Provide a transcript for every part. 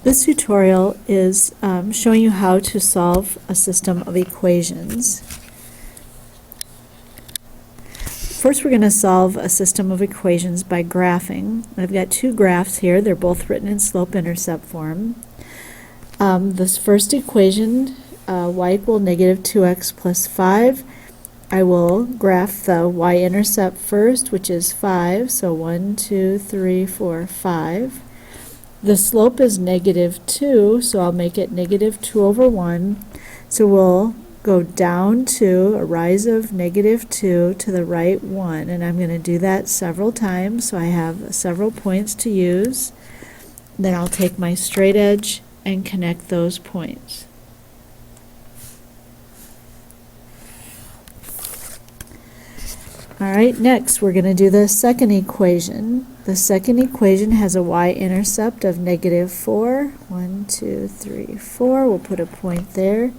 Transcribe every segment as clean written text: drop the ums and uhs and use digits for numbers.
This tutorial is showing you how to solve a system of equations. First, we're going to solve a system of equations by graphing. I've got two graphs here. They're both written in slope-intercept form. This first equation, y equal negative 2x plus 5, I will graph the y-intercept first, which is 5. So 1, 2, 3, 4, 5. The slope is negative 2, so I'll make it negative 2 over 1. So we'll go down to a rise of negative 2 to the right 1. And I'm going to do that several times, so I have several points to use. Then I'll take my straight edge and connect those points. All right, next we're going to do the second equation. The second equation has a y-intercept of negative 4. 1, 2, 3, 4. We'll put a point there.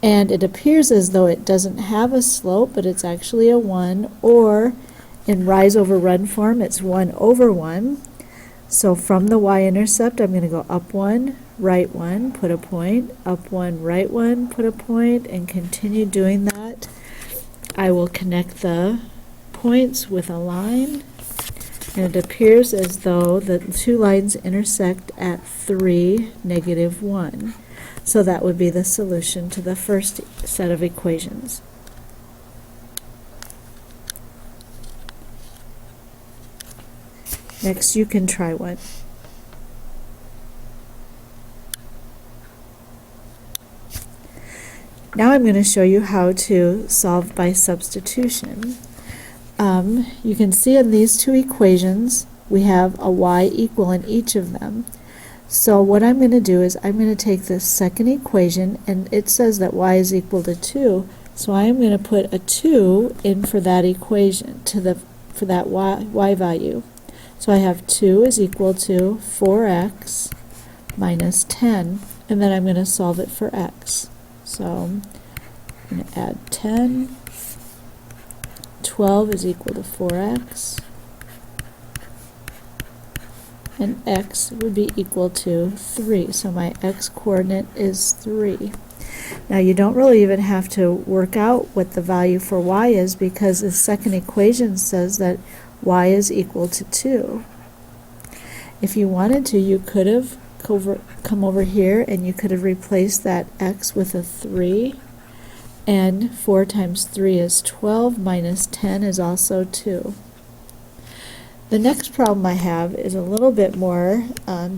And it appears as though it doesn't have a slope, but it's actually a 1. Or in rise over run form, it's 1 over 1. So from the y-intercept, I'm going to go up 1, right 1, put a point, up 1, right 1, put a point, and continue doing that. I will connect the points with a line, and it appears as though the two lines intersect at 3, negative 1. So that would be the solution to the first set of equations. Next, you can try one. Now I'm going to show you how to solve by substitution. You can see in these two equations we have a y equal in each of them. So what I'm going to do is I'm going to take this second equation, and it says that y is equal to 2. So I am going to put a 2 in for that equation, for that y value. So I have 2 is equal to 4x minus 10, and then I'm going to solve it for x. So I'm going to add 10. 12 is equal to 4x, and x would be equal to 3. So my x coordinate is 3. Now you don't really even have to work out what the value for y is, because the second equation says that y is equal to 2. If you wanted to, you could have come over here and you could have replaced that x with a 3. And 4 times 3 is 12, minus 10 is also 2. The next problem I have is a little bit more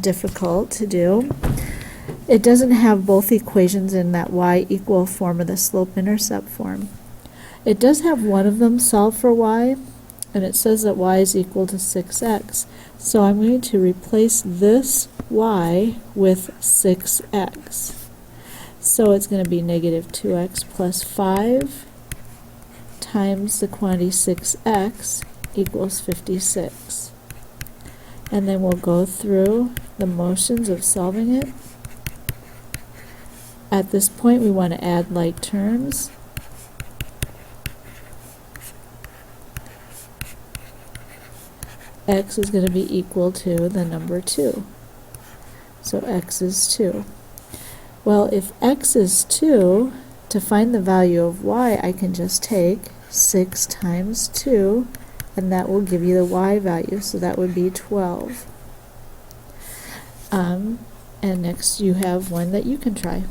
difficult to do. It doesn't have both equations in that y equal form of the slope-intercept form. It does have one of them solved for y, and it says that y is equal to 6x. So I'm going to replace this y with 6x. So it's going to be negative 2x plus 5 times the quantity 6x equals 56. And then we'll go through the motions of solving it. At this point, we want to add like terms. X is going to be equal to the number 2. So x is 2. Well, if x is 2, to find the value of y, I can just take 6 times 2, and that will give you the y value, so that would be 12. And next you have one that you can try.